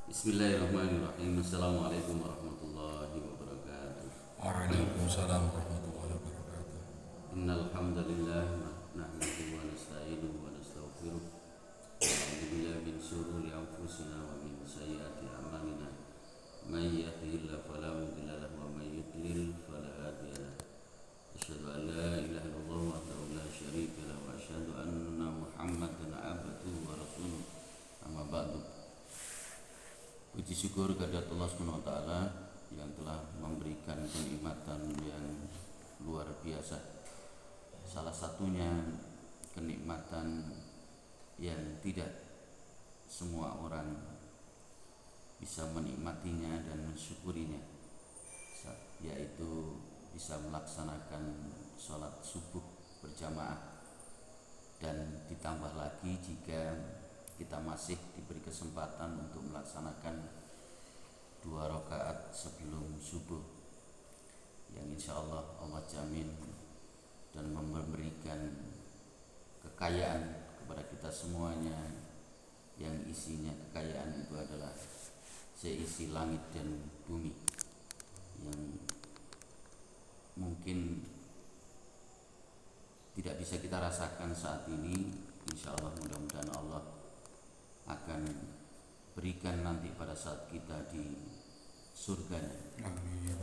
Bismillahirrahmanirrahim. Assalamualaikum warahmatullahi wabarakatuh. Waalaikumsalam warahmatullahi wabarakatuh. Innal hamdalillah nahmaduhu wa nasta'inuhu wa nastaghfiruh. A'udzu billahi min shururi anfusina wa min sayyiati a'malina. May yahdihillahu fala mudilla lahu wa may yudlil fala hadiya lahu. Asyhadu an la ilaha illallah wahdahu la syarika lahu wa asyhadu anna Muhammadan abduhu wa rasuluh. Amma ba'du. Puji syukur kehadirat Allah Subhanahu wa taala yang telah memberikan kenikmatan yang luar biasa. Salah satunya kenikmatan yang tidak semua orang bisa menikmatinya dan mensyukurinya, yaitu bisa melaksanakan sholat subuh berjamaah, dan ditambah lagi jika kita masih diberi kesempatan untuk melaksanakan 2 rakaat sebelum subuh, yang insya Allah Allah jamin dan memberikan kekayaan kepada kita semuanya, yang isinya kekayaan itu adalah seisi langit dan bumi, yang mungkin tidak bisa kita rasakan saat ini. Insya Allah mudah-mudahan Allah akan berikan nanti pada saat kita di surganya. Amin.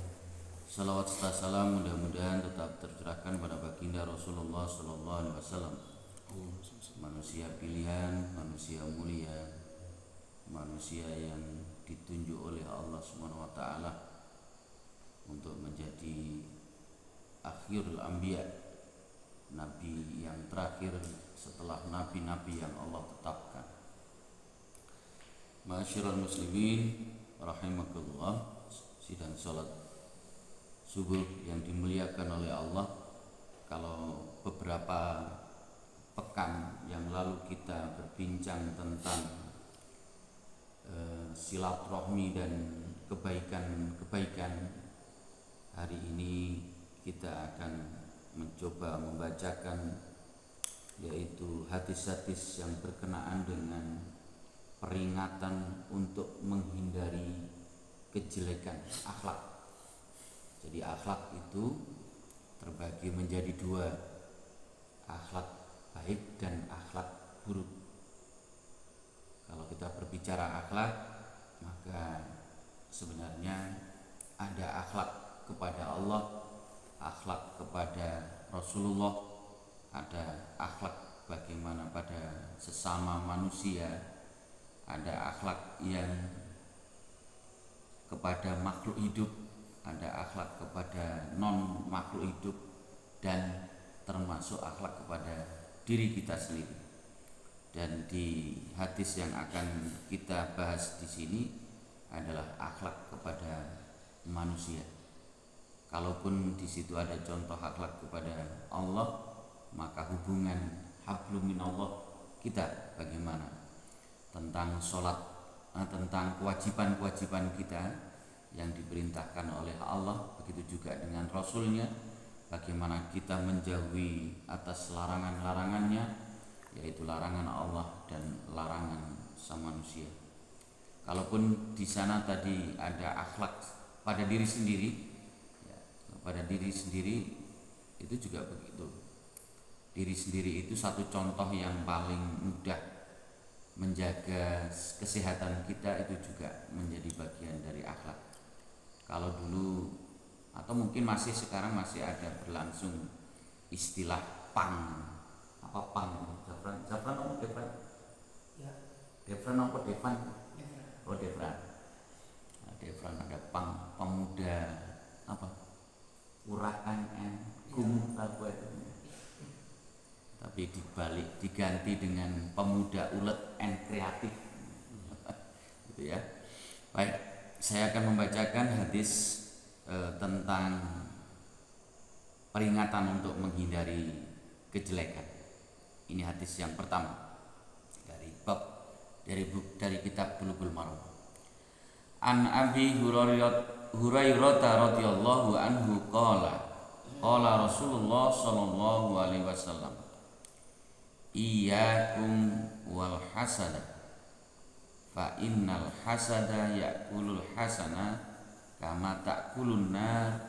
Salawat serta salam mudah-mudahan tetap tercurahkan pada baginda Rasulullah Sallallahu Alaihi Wasallam, manusia pilihan, manusia mulia, manusia yang ditunjuk oleh Allah Subhanahu Wa Taala untuk menjadi akhirul anbiya, nabi yang terakhir setelah nabi-nabi yang Allah tetapkan. Ma'asyiral muslimin rahimakumullah, sidang salat subuh yang dimuliakan oleh Allah. Kalau beberapa pekan yang lalu kita berbincang tentang silaturahmi dan kebaikan-kebaikan, hari ini kita akan mencoba membacakan yaitu hadis-hadis yang berkenaan dengan peringatan untuk menghindari kejelekan akhlak. Jadi akhlak itu terbagi menjadi 2, akhlak baik dan akhlak buruk. Kalau kita berbicara akhlak, maka sebenarnya ada akhlak kepada Allah, akhlak kepada Rasulullah, ada akhlak bagaimana pada sesama manusia, ada akhlak yang kepada makhluk hidup, ada akhlak kepada non makhluk hidup, dan termasuk akhlak kepada diri kita sendiri. Dan di hadis yang akan kita bahas di sini adalah akhlak kepada manusia. Kalaupun di situ ada contoh akhlak kepada Allah, maka hubungan hablum minallah kita bagaimana? Tentang sholat, tentang kewajiban-kewajiban kita yang diperintahkan oleh Allah, begitu juga dengan Rasulnya, bagaimana kita menjauhi atas larangan-larangannya, yaitu larangan Allah dan larangan sama manusia. Kalaupun di sana tadi ada akhlak pada diri sendiri, ya, pada diri sendiri itu juga begitu. Diri sendiri itu satu contoh yang paling mudah menjaga kesehatan kita, itu juga menjadi bagian dari akhlak. Kalau dulu atau mungkin masih sekarang masih ada berlangsung istilah pang. Apa pang? Zafran apa Devran? Ya. Devran apa Devan? Oh Devran. Nah, Devran ada pang, pemuda apa? Urakan kumuh apa itu? Tapi dibalik diganti dengan pemuda ulet and kreatif. Gitu ya. Baik, saya akan membacakan hadis tentang peringatan untuk menghindari kejelekan. Ini hadis yang pertama dari dari kitab Bulughul Maram. An Abi Hurairah radhiyallahu anhu qala Rasulullah sallallahu alaihi wasallam, iyyakum wal hasad fa innal hasada ya'kulul hasana kama ta'kulun nar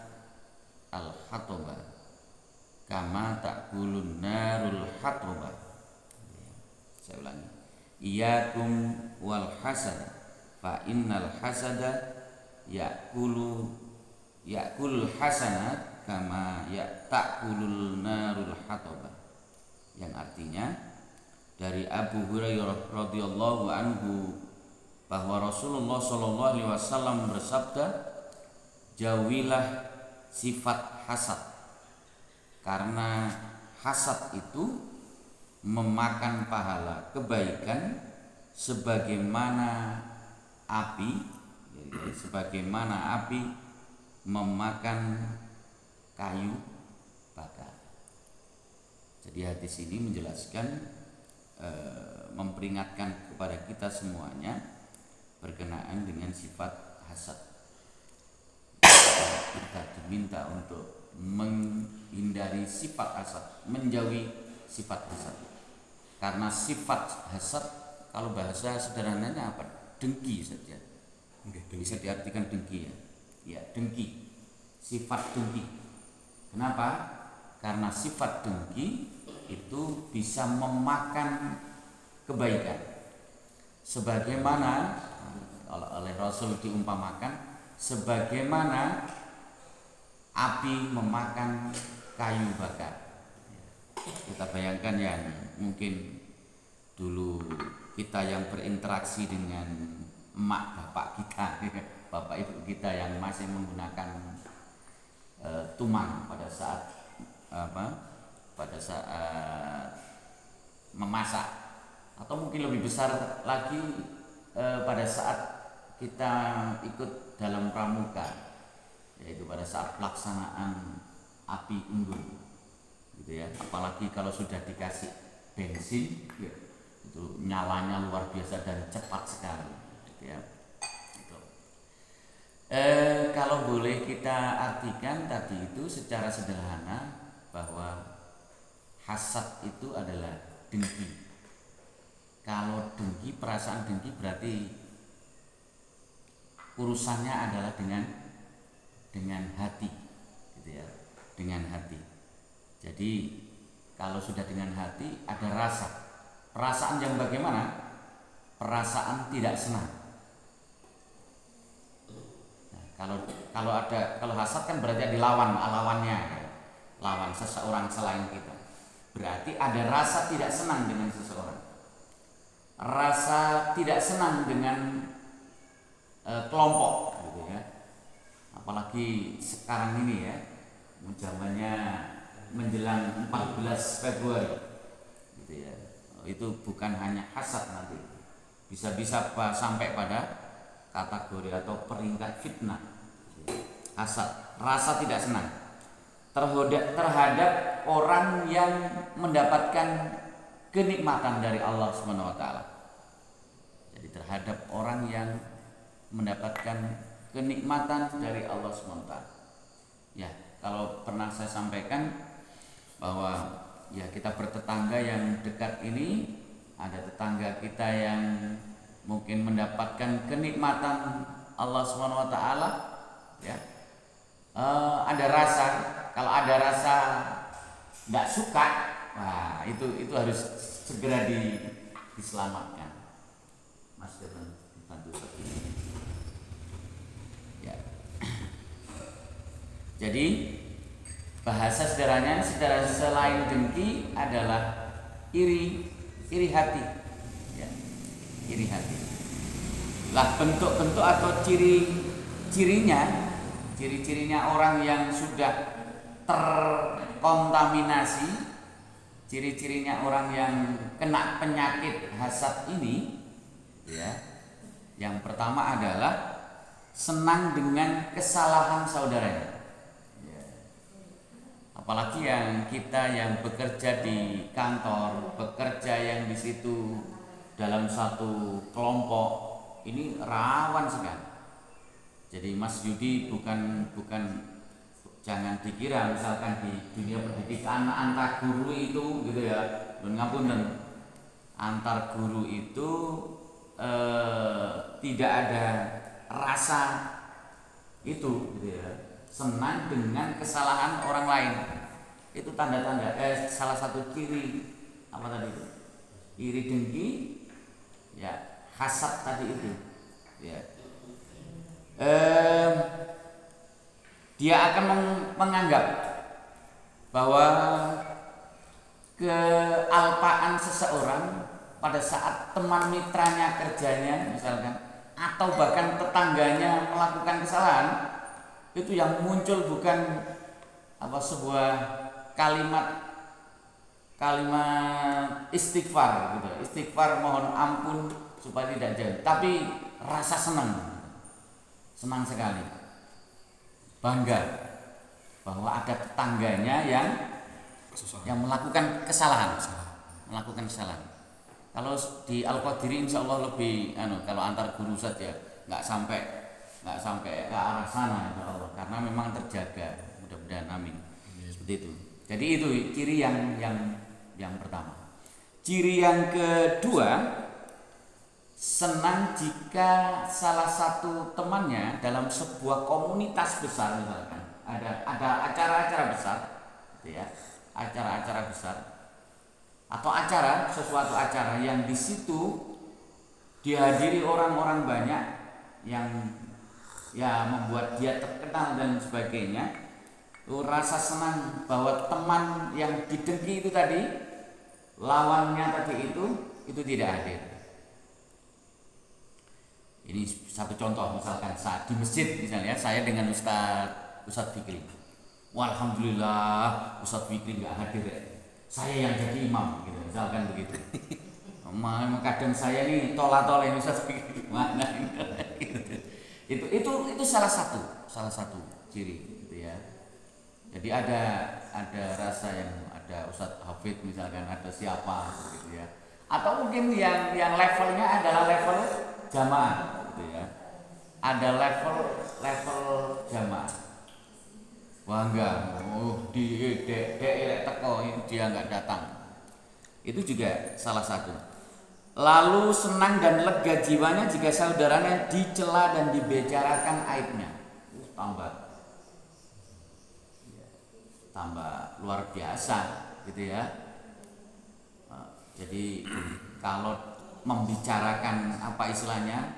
al hatoba kama ta'kulun narul hatoba. Saya ulangi, iyakum wal hasada fa innal hasada ya'kulul hasanat kama ta'kulul narul hatoba, yang artinya dari Abu Hurairah radhiyallahu anhu bahwa Rasulullah sallallahu alaihi wasallam bersabda, jauhilah sifat hasad, karena hasad itu memakan pahala kebaikan sebagaimana api memakan kayu bakar. Jadi hadis ini menjelaskan, memperingatkan kepada kita semuanya berkenaan dengan sifat hasad. Kita diminta untuk menghindari sifat hasad, menjauhi sifat hasad. Karena sifat hasad kalau bahasa sederhananya apa? Dengki saja. Bisa diartikan dengki ya. Ya, dengki. Sifat dengki. Kenapa? Karena sifat dengki itu bisa memakan kebaikan. Sebagaimana oleh Rasul diumpamakan sebagaimana api memakan kayu bakar. Kita bayangkan yang mungkin dulu kita yang berinteraksi dengan emak bapak kita, bapak ibu kita yang masih menggunakan tumang pada saat memasak, atau mungkin lebih besar lagi pada saat kita ikut dalam pramuka, yaitu pada saat pelaksanaan api unggun, gitu ya. Apalagi kalau sudah dikasih bensin, ya, itu nyalanya luar biasa dan cepat sekali, gitu ya. Itu. Kalau boleh kita artikan tadi itu secara sederhana bahwa hasad itu adalah dengki. Kalau dengki, perasaan dengki berarti urusannya adalah dengan hati, gitu ya, dengan hati. Jadi kalau sudah dengan hati ada rasa, perasaan yang bagaimana? Perasaan tidak senang. Nah, kalau hasad kan berarti dilawan, lawannya, ya. Lawan seseorang selain kita. Berarti ada rasa tidak senang dengan seseorang, rasa tidak senang dengan kelompok, gitu ya. Apalagi sekarang ini ya, zamannya menjelang 14 Februari, gitu ya. Itu bukan hanya hasad, nanti bisa-bisa sampai pada kategori atau peringkat fitnah. Hasad, rasa tidak senang terhadap orang yang mendapatkan kenikmatan dari Allah Subhanahu wa taala. Jadi terhadap orang yang mendapatkan kenikmatan dari Allah Subhanahu wa taala. Ya, kalau pernah saya sampaikan bahwa ya kita bertetangga yang dekat ini, ada tetangga kita yang mungkin mendapatkan kenikmatan Allah Subhanahu wa taala, ya. Ada rasa, kalau ada rasa nggak suka, nah itu harus segera diselamatkan. Mas Firman dibantu seperti ini. Ya. Jadi bahasa sederhananya selain dengki adalah iri hati, ya, iri hati. Lah bentuk-bentuk atau ciri-cirinya orang yang sudah terkontaminasi, ciri-cirinya orang yang kena penyakit hasad ini, ya. Yang pertama adalah senang dengan kesalahan saudaranya. Ya. Apalagi yang kita yang bekerja di kantor, bekerja yang di situ dalam satu kelompok, ini rawan sekali. Jadi Mas Yudi bukan jangan dikira misalkan di dunia pendidikan antar guru itu, gitu ya, ngapunten, antar guru itu tidak ada rasa itu gitu ya, senang dengan kesalahan orang lain. Itu tanda-tanda salah satu ciri apa tadi itu? Iri dengki, ya hasad tadi itu ya. Dia akan menganggap bahwa kealpaan seseorang pada saat teman mitranya kerjanya misalkan atau bahkan tetangganya melakukan kesalahan, itu yang muncul bukan sebuah kalimat istighfar gitu. Istighfar mohon ampun supaya tidak jauh, tapi rasa senang sekali, bangga bahwa ada tetangganya yang melakukan kesalahan. Kalau di Al-Qadiri insya Allah lebih kalau antar guru saja nggak sampai ke arah sana insya Allah, karena memang terjaga, mudah-mudahan amin. Seperti itu. Jadi itu ciri yang pertama. Ciri yang kedua, senang jika salah satu temannya dalam sebuah komunitas besar, misalkan ada acara-acara besar gitu ya, acara-acara besar atau sesuatu acara yang di situ dihadiri orang-orang banyak yang ya membuat dia terkenal dan sebagainya. Rasa senang bahwa teman yang didengki itu tadi, lawannya tadi itu tidak hadir. Ini satu contoh, misalkan saat di masjid misalnya saya dengan Ustadz Fikri. Walhamdulillah Ustadz Fikri nggak hadir ya. Saya yang jadi imam gitu, misalkan begitu. Kadang saya nih tola-tola Ustadz Fikri mana gitu. Itu salah satu ciri gitu ya. Jadi ada rasa yang ada Ustadz Hafid misalkan, ada siapa gitu ya. Atau mungkin yang levelnya adalah level jamaah gitu ya. Ada level jamaah. Wah enggak, di teko dia enggak datang. Itu juga salah satu. Lalu senang dan lega jiwanya jika saudaranya dicela dan dibicarakan aibnya. Tambah luar biasa gitu ya. Jadi kalau membicarakan apa istilahnya,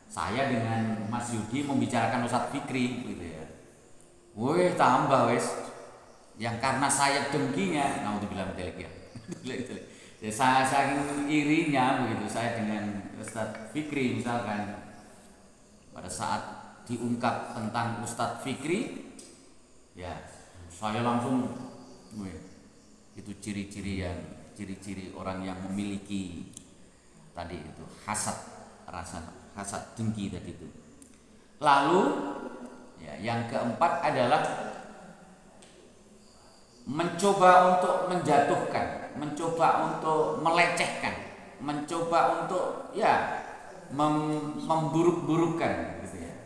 saya dengan Mas Yudi membicarakan Ustadz Fikri gitu ya. Wih tambah wes, yang karena saya dengkinya, naudzubillah ya. Ya, saya saking irinya begitu saya dengan Ustadz Fikri misalkan, pada saat diungkap tentang Ustadz Fikri, ya saya langsung, itu ciri-ciri orang yang memiliki tadi itu rasa hasad dengki tadi itu. Lalu ya, yang keempat adalah mencoba untuk menjatuhkan, mencoba untuk melecehkan, mencoba untuk ya memburuk-burukkan gitu ya.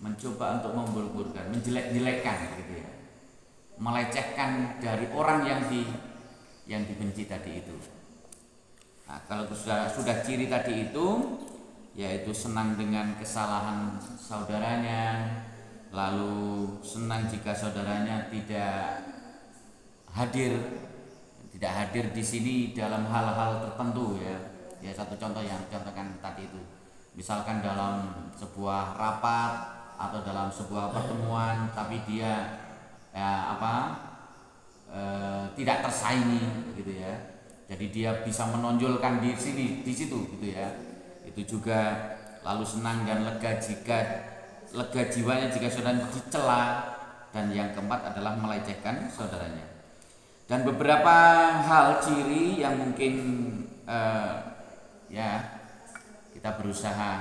Mencoba untuk memburuk-burukkan, menjelek-jelekkan gitu ya. Melecehkan dari orang yang dibenci tadi itu. Nah, kalau sudah ciri tadi itu, yaitu senang dengan kesalahan saudaranya, lalu senang jika saudaranya tidak hadir di sini dalam hal-hal tertentu ya. Ya satu contoh yang contohkan tadi itu, misalkan dalam sebuah rapat atau dalam sebuah pertemuan, tapi dia tidak tersaingi gitu ya. Jadi dia bisa menonjolkan di situ gitu ya. Itu juga. Lalu senang dan lega jiwanya jika saudaranya dicela, dan yang keempat adalah melecehkan saudaranya. Dan beberapa hal ciri yang mungkin ya kita berusaha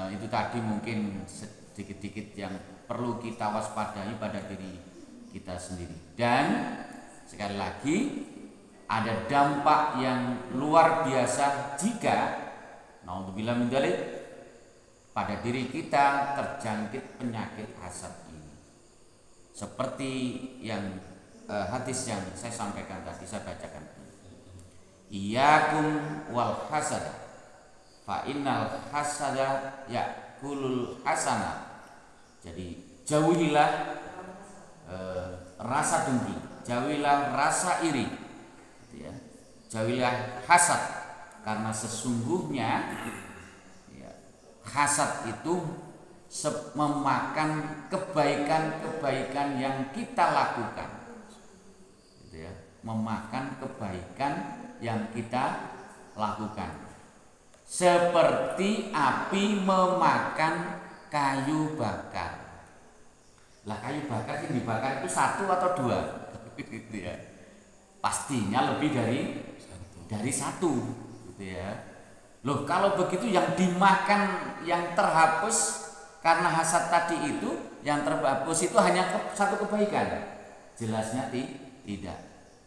itu tadi mungkin sedikit-sedikit yang perlu kita waspadai pada diri kita sendiri. Dan sekali lagi ada dampak yang luar biasa jika naudzubillah min dzalik pada diri kita terjangkit penyakit hasad ini. Seperti yang hadis yang saya sampaikan tadi, saya bacakan. Iyyakum wal hasad fa innal hasada yakulul hasanat. Jadi jauhilah rasa dengki, jauhilah rasa iri, gitu ya. Jauhilah hasad, karena sesungguhnya ya, hasad itu memakan kebaikan-kebaikan yang kita lakukan, gitu ya. Memakan kebaikan yang kita lakukan, seperti api memakan kayu bakar. Lah kayu bakar yang dibakar itu satu atau dua? Gitu ya. Pastinya lebih dari satu, gitu ya. Loh, kalau begitu yang dimakan, yang terhapus karena hasad tadi itu, yang terhapus itu hanya satu kebaikan? Jelasnya tidak.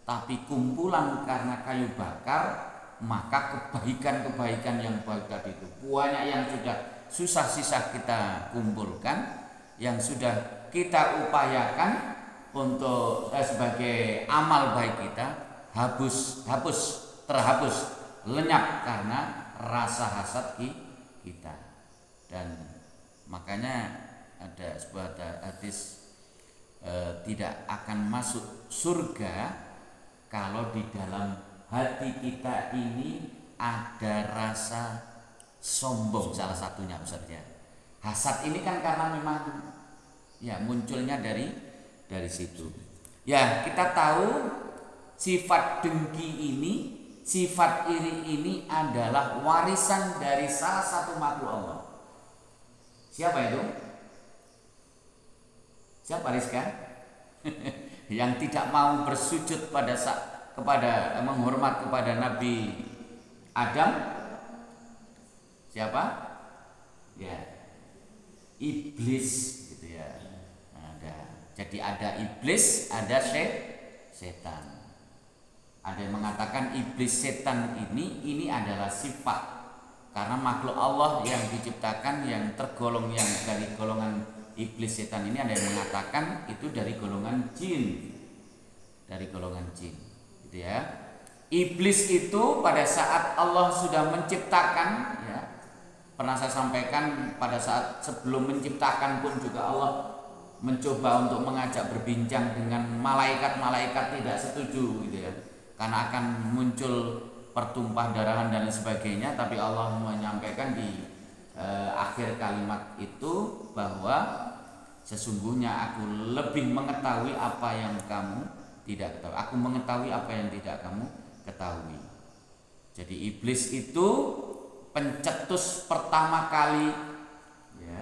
Tapi kumpulan karena kayu bakar, maka kebaikan-kebaikan yang baik tadi itu banyak yang sudah susah-susah kita kumpulkan, yang sudah kita upayakan untuk sebagai amal baik kita, terhapus, lenyap karena rasa hasad kita. Dan makanya ada sebuah hadis, tidak akan masuk surga kalau di dalam hati kita ini ada rasa sombong, salah satunya Ustaz ya. Hasad ini kan karena memang ya munculnya dari situ. Ya, kita tahu sifat dengki ini, sifat iri ini adalah warisan dari salah satu makhluk Allah. Siapa itu? Siapa Rizka? Yang tidak mau bersujud menghormat kepada Nabi Adam. Siapa? Ya, iblis, gitu ya. Jadi ada iblis, ada setan. Ada yang mengatakan iblis, setan ini adalah sifat, karena makhluk Allah yang diciptakan yang tergolong yang dari golongan iblis, setan ini, ada yang mengatakan itu dari golongan jin. Gitu ya. Iblis itu pada saat Allah sudah menciptakan, ya, pernah saya sampaikan, pada saat sebelum menciptakan pun juga Allah mencoba untuk mengajak berbincang dengan malaikat tidak setuju, gitu ya, karena akan muncul pertumpah darahan dan sebagainya. Tapi Allah menyampaikan di akhir kalimat itu bahwa sesungguhnya aku lebih mengetahui apa yang kamu tidak ketahui. Aku mengetahui apa yang tidak kamu ketahui. Jadi iblis itu pencetus pertama kali, ya,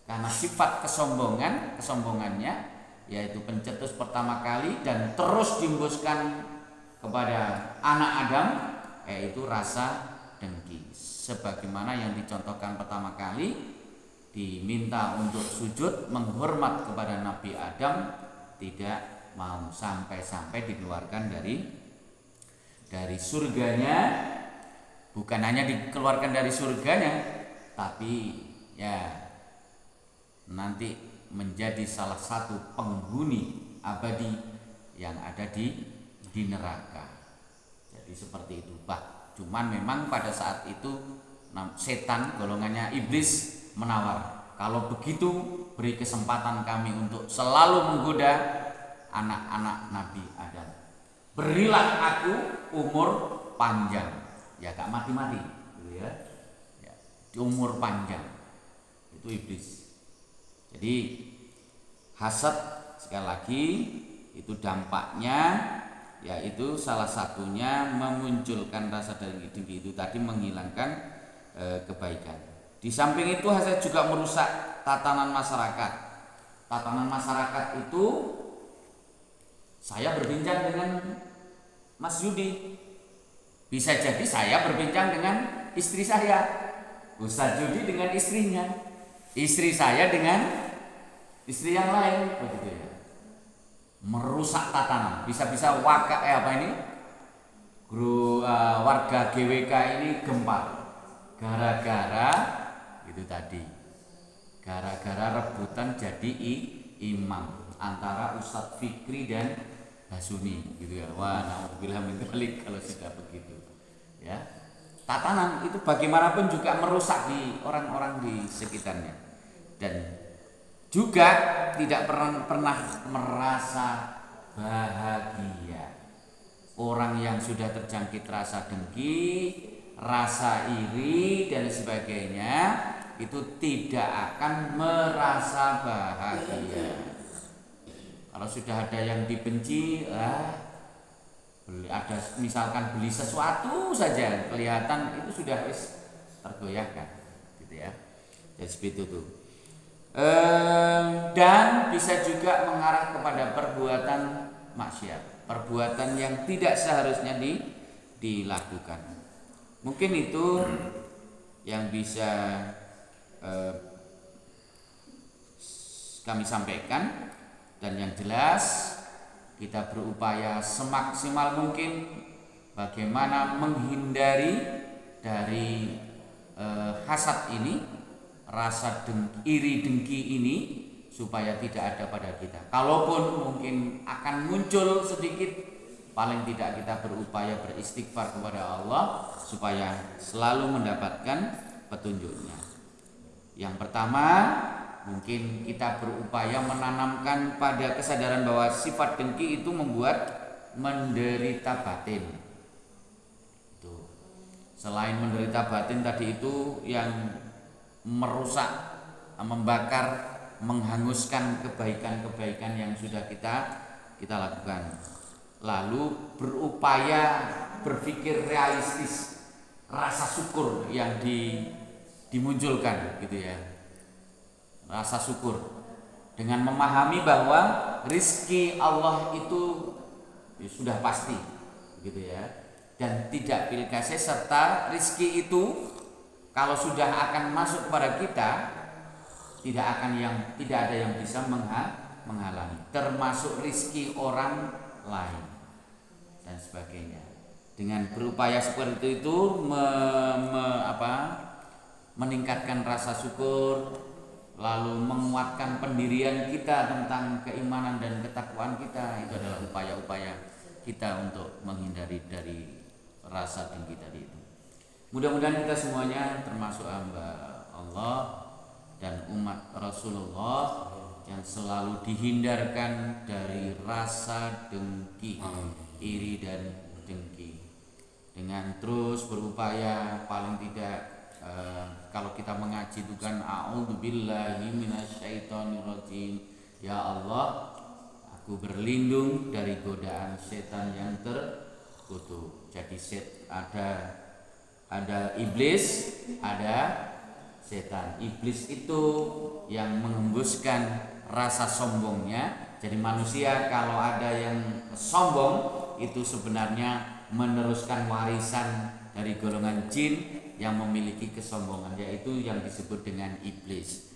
karena sifat kesombongannya, yaitu pencetus pertama kali dan terus diembuskan kepada anak Adam, yaitu rasa dengki. Sebagaimana yang dicontohkan pertama kali, diminta untuk sujud menghormat kepada Nabi Adam, tidak mau, sampai dikeluarkan dari surganya. Bukan hanya dikeluarkan dari surganya, tapi ya nanti menjadi salah satu penghuni abadi yang ada di neraka. Jadi seperti itu, Pak. Cuman memang pada saat itu setan, golongannya iblis, menawar, kalau begitu beri kesempatan kami untuk selalu menggoda anak-anak Nabi Adam. Berilah aku umur panjang, ya gak mati-mati, gitu ya. Umur panjang itu iblis. Jadi hasad, sekali lagi, itu dampaknya yaitu salah satunya memunculkan rasa dengki itu tadi, menghilangkan kebaikan. Di samping itu hasad juga merusak tatanan masyarakat. Tatanan masyarakat itu, saya berbincang dengan Mas Yudi, bisa jadi saya berbincang dengan istri saya, Ustaz Yudi dengan istrinya, istri saya dengan istri yang lain, begitu ya. Merusak tatanan, bisa-bisa warga GWK ini gempar gara-gara itu tadi, gara-gara rebutan jadi imam antara Ustadz Fikri dan Basuni, gitu ya. Wah, naudzubillah min dzalik kalau sudah begitu, ya. tatanan itu bagaimanapun juga merusak di orang-orang di sekitarnya, dan juga tidak pernah merasa bahagia. Orang yang sudah terjangkit rasa dengki, rasa iri dan sebagainya itu tidak akan merasa bahagia. Kalau sudah ada yang dibenci, ada misalkan beli sesuatu saja kelihatan itu sudah tergoyahkan, gitu ya. Jadi seperti itu. Dan bisa juga mengarah kepada perbuatan maksiat, perbuatan yang tidak seharusnya dilakukan. Mungkin itu yang bisa kami sampaikan, dan yang jelas kita berupaya semaksimal mungkin bagaimana menghindari dari hasad ini, rasa iri dengki ini, supaya tidak ada pada kita. Kalaupun mungkin akan muncul sedikit, paling tidak kita berupaya beristighfar kepada Allah supaya selalu mendapatkan petunjuknya. Yang pertama, mungkin kita berupaya menanamkan pada kesadaran bahwa sifat dengki itu membuat menderita batin. Itu. Selain menderita batin tadi itu yang merusak, membakar, menghanguskan kebaikan-kebaikan yang sudah kita lakukan. Lalu berupaya berpikir realistis, rasa syukur yang dimunculkan, gitu ya. Rasa syukur dengan memahami bahwa rizki Allah itu sudah pasti, gitu ya, dan tidak pilih kasih, serta rizki itu kalau sudah akan masuk kepada kita tidak ada yang bisa menghalangi, termasuk rizki orang lain dan sebagainya. Dengan berupaya seperti itu meningkatkan rasa syukur, lalu menguatkan pendirian kita tentang keimanan dan ketakwaan kita, itu adalah upaya-upaya kita untuk menghindari dari rasa dengki tadi itu. Mudah-mudahan kita semuanya termasuk hamba Allah dan umat Rasulullah yang selalu dihindarkan dari rasa dengki, iri dan dengki, dengan terus berupaya paling tidak kalau kita mengaji itu kan a'udzubillahi minasyaitonirrajim, ya Allah aku berlindung dari godaan setan yang terkutuk. Jadi ada iblis, ada setan. Iblis itu yang menghembuskan rasa sombongnya. Jadi manusia kalau ada yang sombong itu sebenarnya meneruskan warisan dari golongan jin yang memiliki kesombongan, yaitu yang disebut dengan iblis.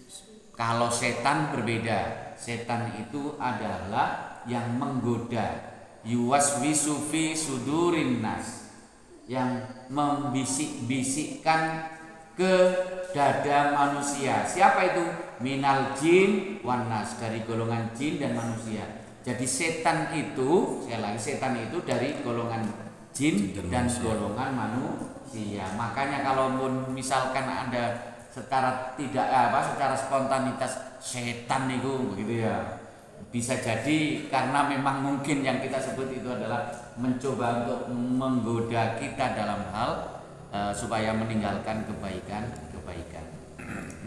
Kalau setan berbeda. Setan itu adalah yang menggoda, yuwaswisu fi sudurin nas, yang membisik-bisikkan ke dada manusia. Siapa itu? Minal jin wan nas, dari golongan jin dan manusia. Jadi setan itu, sekali lagi, setan itu dari golongan jin dan golongan manusia. Makanya kalaupun misalkan ada secara spontanitas setan itu begitu ya, bisa jadi karena memang mungkin yang kita sebut itu adalah mencoba untuk menggoda kita dalam hal supaya meninggalkan kebaikan.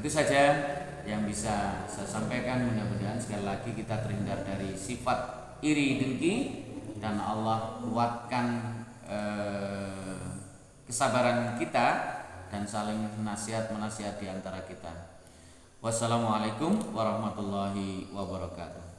Itu saja yang bisa saya sampaikan. Mudah-mudahan sekali lagi kita terhindar dari sifat iri dengki dan Allah kuatkan kesabaran kita dan saling menasihati antara kita. Wassalamualaikum warahmatullahi wabarakatuh.